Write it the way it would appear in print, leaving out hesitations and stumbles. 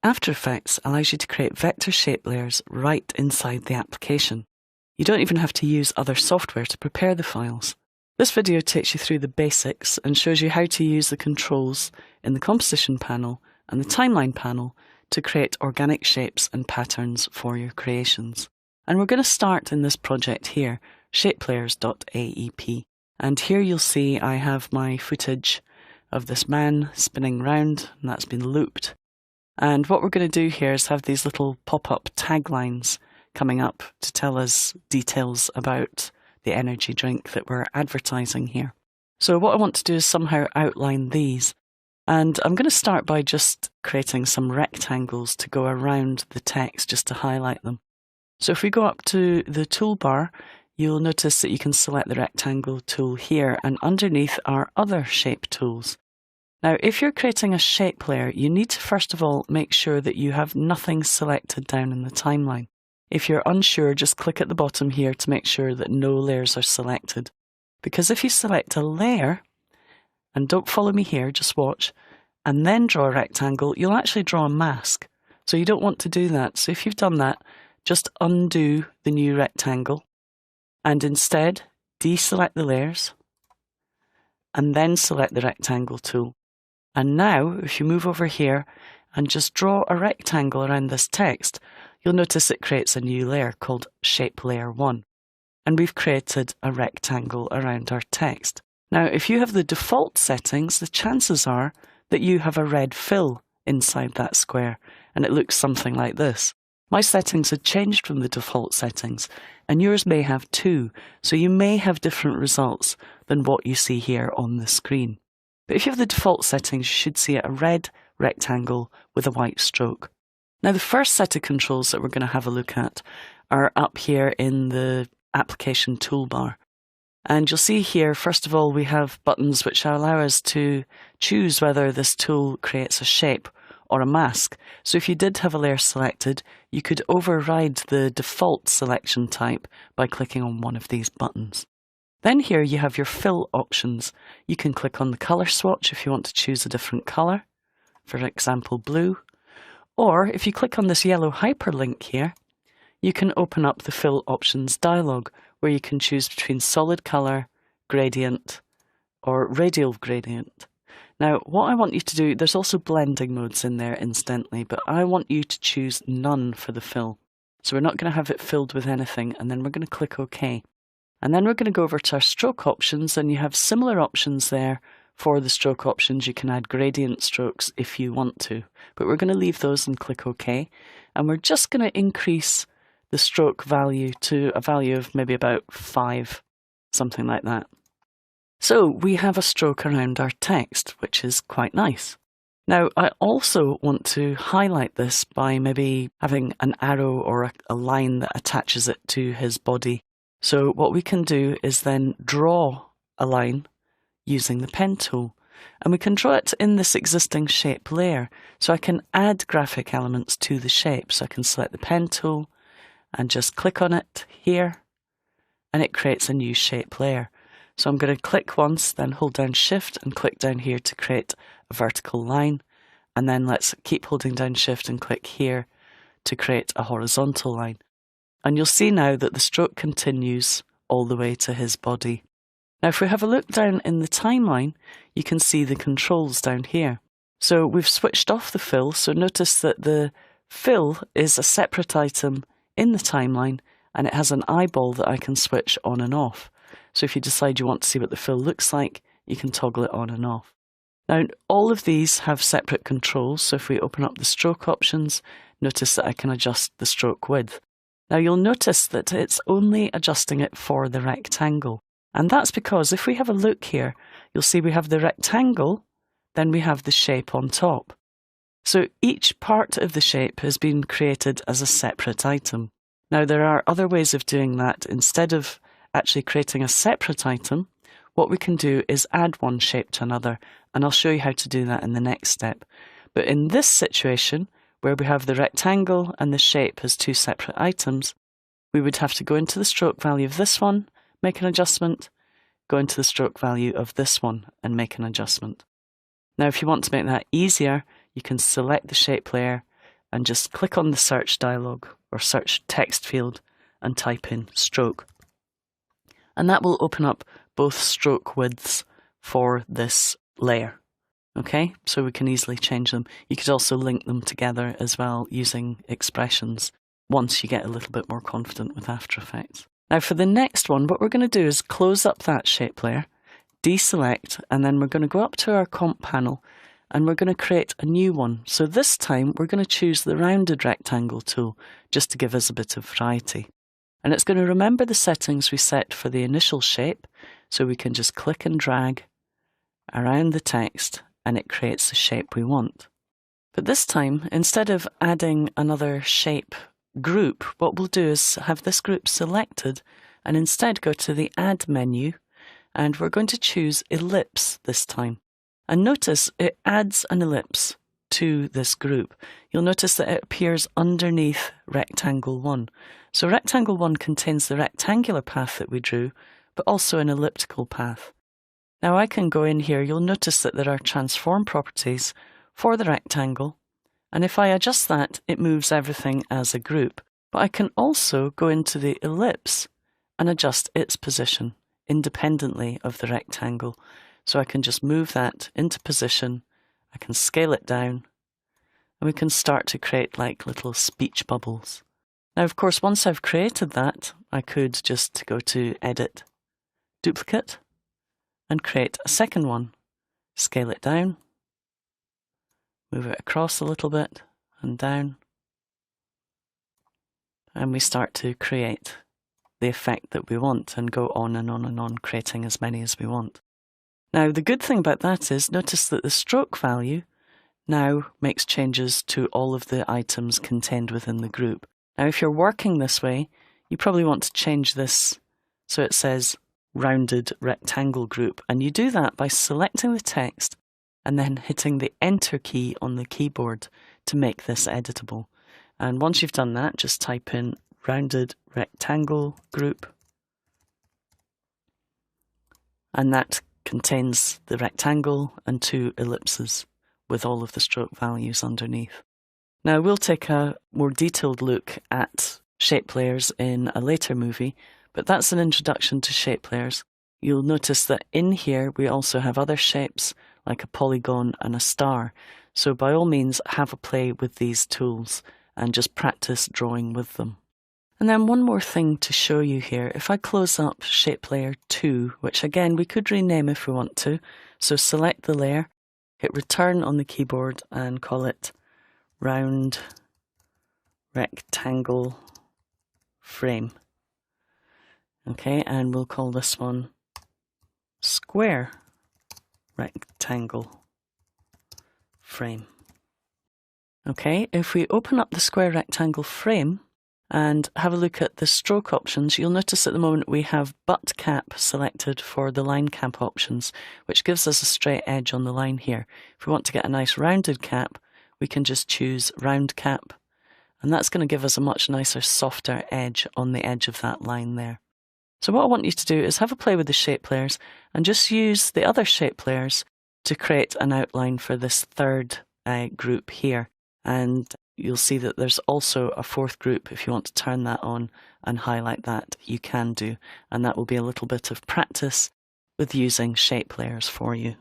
After Effects allows you to create vector shape layers right inside the application. You don't even have to use other software to prepare the files. This video takes you through the basics and shows you how to use the controls in the composition panel and the timeline panel to create organic shapes and patterns for your creations. And we're going to start in this project here, shapelayers.aep. And here you'll see I have my footage of this man spinning round, and that's been looped. And what we're going to do here is have these little pop-up taglines coming up to tell us details about the energy drink that we're advertising here. So what I want to do is somehow outline these. And I'm going to start by just creating some rectangles to go around the text just to highlight them. So if we go up to the toolbar, you'll notice that you can select the rectangle tool here, and underneath are other shape tools. Now, if you're creating a shape layer, you need to first of all make sure that you have nothing selected down in the timeline. If you're unsure, just click at the bottom here to make sure that no layers are selected. Because if you select a layer, and don't follow me here, just watch, and then draw a rectangle, you'll actually draw a mask. So you don't want to do that. So if you've done that, just undo the new rectangle, and instead deselect the layers, and then select the rectangle tool. And now, if you move over here and just draw a rectangle around this text, you'll notice it creates a new layer called Shape Layer 1. And we've created a rectangle around our text. Now, if you have the default settings, the chances are that you have a red fill inside that square, and it looks something like this. My settings had changed from the default settings, and yours may have too, so you may have different results than what you see here on the screen. But if you have the default settings, you should see a red rectangle with a white stroke. Now, the first set of controls that we're going to have a look at are up here in the application toolbar. And you'll see here, first of all, we have buttons which allow us to choose whether this tool creates a shape or a mask. So if you did have a layer selected, you could override the default selection type by clicking on one of these buttons. Then here you have your fill options. You can click on the colour swatch if you want to choose a different colour, for example blue. Or if you click on this yellow hyperlink here, you can open up the fill options dialog where you can choose between solid colour, gradient, or radial gradient. Now, what I want you to do, there's also blending modes in there incidentally, but I want you to choose none for the fill. So we're not going to have it filled with anything, and then we're going to click OK. And then we're going to go over to our stroke options, and you have similar options there for the stroke options. You can add gradient strokes if you want to, but we're going to leave those and click OK. And we're just going to increase the stroke value to a value of maybe about 5, something like that. So we have a stroke around our text, which is quite nice. Now, I also want to highlight this by maybe having an arrow or a line that attaches it to his body. So what we can do is then draw a line using the pen tool. And we can draw it in this existing shape layer. So I can add graphic elements to the shape. So I can select the pen tool and just click on it here, and it creates a new shape layer. So I'm going to click once, then hold down Shift and click down here to create a vertical line. And then let's keep holding down Shift and click here to create a horizontal line. And you'll see now that the stroke continues all the way to his body. Now, if we have a look down in the timeline, you can see the controls down here. So we've switched off the fill. So notice that the fill is a separate item in the timeline, and it has an eyeball that I can switch on and off. So if you decide you want to see what the fill looks like, you can toggle it on and off. Now, all of these have separate controls. So if we open up the stroke options, notice that I can adjust the stroke width. Now you'll notice that it's only adjusting it for the rectangle. And that's because if we have a look here, you'll see we have the rectangle, then we have the shape on top. So each part of the shape has been created as a separate item. Now there are other ways of doing that. Instead of actually creating a separate item, what we can do is add one shape to another, and I'll show you how to do that in the next step. But in this situation, where we have the rectangle and the shape as two separate items, we would have to go into the stroke value of this one, make an adjustment, go into the stroke value of this one and make an adjustment. Now if you want to make that easier, you can select the shape layer and just click on the search dialog or search text field and type in stroke. And that will open up both stroke widths for this layer. Okay, so we can easily change them. You could also link them together as well using expressions once you get a little bit more confident with After Effects. Now for the next one, what we're going to do is close up that shape layer, deselect, and then we're going to go up to our comp panel and we're going to create a new one. So this time we're going to choose the rounded rectangle tool just to give us a bit of variety. And it's going to remember the settings we set for the initial shape, so we can just click and drag around the text and it creates the shape we want. But this time, instead of adding another shape group, what we'll do is have this group selected and instead go to the Add menu, and we're going to choose Ellipse this time. And notice it adds an ellipse to this group. You'll notice that it appears underneath Rectangle 1. So Rectangle 1 contains the rectangular path that we drew, but also an elliptical path. Now I can go in here, you'll notice that there are transform properties for the rectangle, and if I adjust that, it moves everything as a group. But I can also go into the ellipse and adjust its position independently of the rectangle. So I can just move that into position, I can scale it down, and we can start to create like little speech bubbles. Now, of course, once I've created that, I could just go to Edit, Duplicate, and create a second one. Scale it down, move it across a little bit and down, and we start to create the effect that we want and go on and on and on, creating as many as we want. Now, the good thing about that is, notice that the stroke value now makes changes to all of the items contained within the group. Now, if you're working this way, you probably want to change this so it says rounded rectangle group, and you do that by selecting the text and then hitting the Enter key on the keyboard to make this editable. And once you've done that, just type in rounded rectangle group, and that contains the rectangle and 2 ellipses with all of the stroke values underneath. Now we'll take a more detailed look at shape layers in a later movie, but that's an introduction to shape layers. You'll notice that in here we also have other shapes like a polygon and a star. So by all means have a play with these tools and just practice drawing with them. And then one more thing to show you here. If I close up shape layer 2, which again we could rename if we want to, so select the layer, hit return on the keyboard and call it round rectangle frame. Okay, and we'll call this one square rectangle frame. Okay, if we open up the square rectangle frame and have a look at the stroke options, you'll notice at the moment we have butt cap selected for the line cap options, which gives us a straight edge on the line here. If we want to get a nice rounded cap, we can just choose round cap, and that's going to give us a much nicer, softer edge on the edge of that line there. So what I want you to do is have a play with the shape layers and just use the other shape layers to create an outline for this third group here. And you'll see that there's also a fourth group. If you want to turn that on and highlight that, you can do. And that will be a little bit of practice with using shape layers for you.